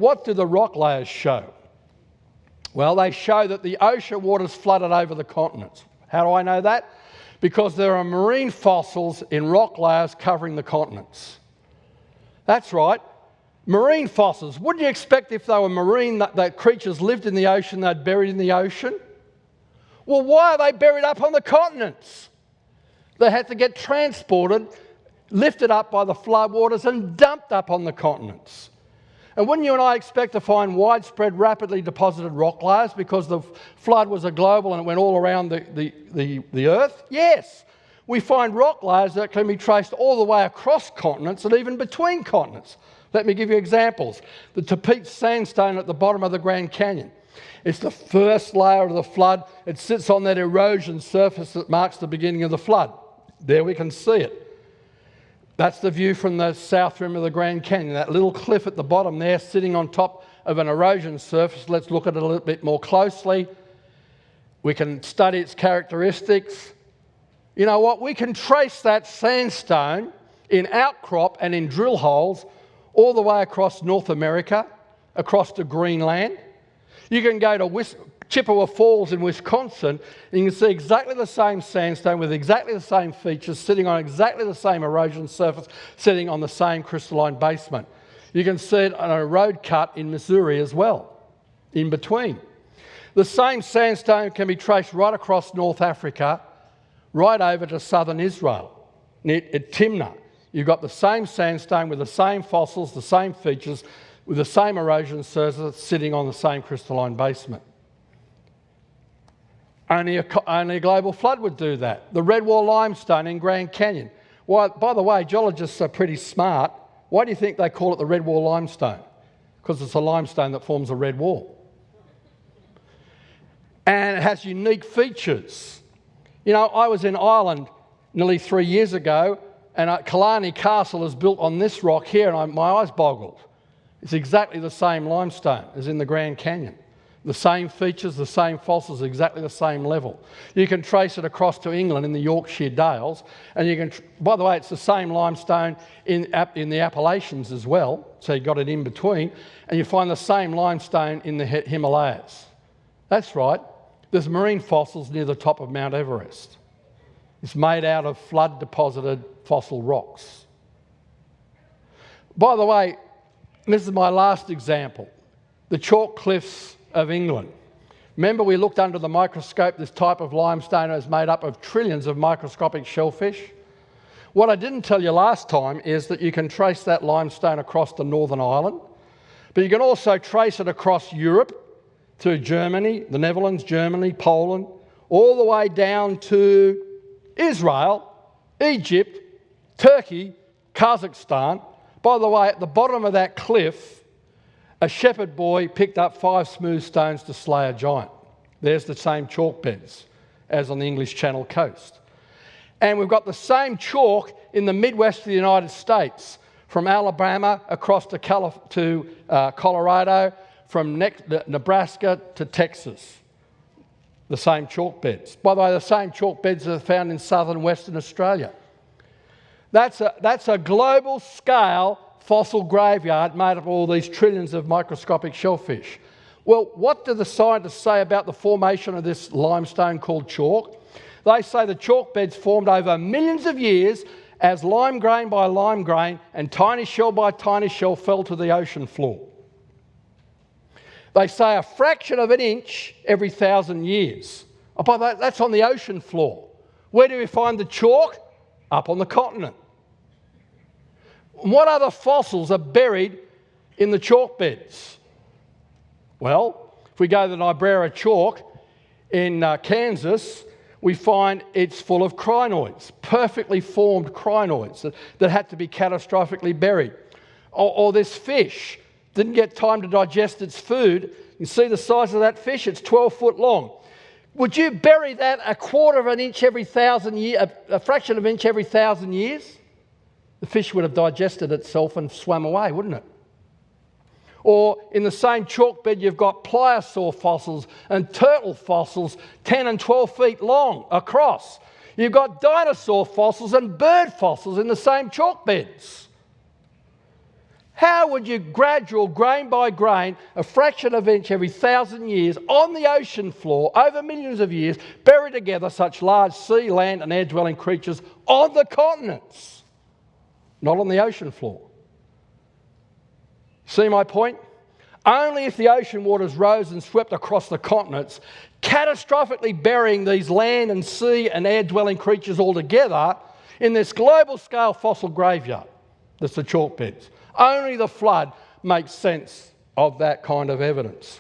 what do the rock layers show? Well, they show that the ocean waters flooded over the continents. How do I know that? Because there are marine fossils in rock layers covering the continents. That's right, marine fossils. Wouldn't you expect if they were marine that creatures lived in the ocean, they'd buried in the ocean? Well, why are they buried up on the continents? They had to get transported, lifted up by the floodwaters and dumped up on the continents. And wouldn't you and I expect to find widespread, rapidly deposited rock layers because the flood was a global and it went all around the Earth? Yes. We find rock layers that can be traced all the way across continents and even between continents. Let me give you examples. The Tonto sandstone at the bottom of the Grand Canyon. It's the first layer of the flood. It sits on that erosion surface that marks the beginning of the flood. There we can see it. That's the view from the south rim of the Grand Canyon, that little cliff at the bottom there sitting on top of an erosion surface. Let's look at it a little bit more closely. We can study its characteristics. You know what? We can trace that sandstone in outcrop and in drill holes all the way across North America, across to Greenland. You can go to Chippewa Falls in Wisconsin, and you can see exactly the same sandstone with exactly the same features, sitting on exactly the same erosion surface, sitting on the same crystalline basement. You can see it on a road cut in Missouri as well, in between. The same sandstone can be traced right across North Africa, right over to southern Israel, at Timnah. You've got the same sandstone with the same fossils, the same features, with the same erosion surface, sitting on the same crystalline basement. Only a global flood would do that. The Redwall limestone in Grand Canyon. Well, by the way, geologists are pretty smart. Why do you think they call it the Redwall limestone? Because it's a limestone that forms a red wall. And it has unique features. You know, I was in Ireland nearly 3 years ago, and Killarney Castle is built on this rock here, and my eyes boggled. It's exactly the same limestone as in the Grand Canyon. The same features, the same fossils, exactly the same level. You can trace it across to England in the Yorkshire Dales, and you can, by the way, it's the same limestone in the Appalachians as well, so you've got it in between, and you find the same limestone in the Himalayas. That's right, there's marine fossils near the top of Mount Everest. It's made out of flood-deposited fossil rocks. By the way, this is my last example, the chalk cliffs of England. Remember, we looked under the microscope, this type of limestone is made up of trillions of microscopic shellfish. What I didn't tell you last time is that you can trace that limestone across to Northern Ireland, but you can also trace it across Europe to Germany, the Netherlands, Germany, Poland, all the way down to Israel, Egypt, Turkey, Kazakhstan. By the way, at the bottom of that cliff, a shepherd boy picked up 5 smooth stones to slay a giant. There's the same chalk beds as on the English Channel coast. And we've got the same chalk in the Midwest of the United States, from Alabama across to Colorado, from Nebraska to Texas. The same chalk beds. By the way, the same chalk beds are found in southern and Western Australia. That's a global scale fossil graveyard made up of all these trillions of microscopic shellfish. Well, what do the scientists say about the formation of this limestone called chalk? They say the chalk beds formed over millions of years as lime grain by lime grain and tiny shell by tiny shell fell to the ocean floor. They say a fraction of an inch every 1,000 years. Oh, but that's on the ocean floor. Where do we find the chalk? Up on the continent. What other fossils are buried in the chalk beds? Well, if we go to the Niobrara chalk in Kansas, we find it's full of crinoids, perfectly formed crinoids that had to be catastrophically buried. Or this fish didn't get time to digest its food. You see the size of that fish? It's 12 foot long. Would you bury that a quarter of an inch every 1,000 years, a fraction of an inch every 1,000 years? The fish would have digested itself and swam away, wouldn't it? Or in the same chalk bed, you've got pliosaur fossils and turtle fossils 10 and 12 feet long across. You've got dinosaur fossils and bird fossils in the same chalk beds. How would you gradual, grain by grain, a fraction of an inch every 1,000 years, on the ocean floor, over millions of years, bury together such large sea, land and air-dwelling creatures on the continents, not on the ocean floor? See my point? Only if the ocean waters rose and swept across the continents, catastrophically burying these land and sea and air-dwelling creatures all together in this global scale fossil graveyard, that's the chalk beds. Only the flood makes sense of that kind of evidence.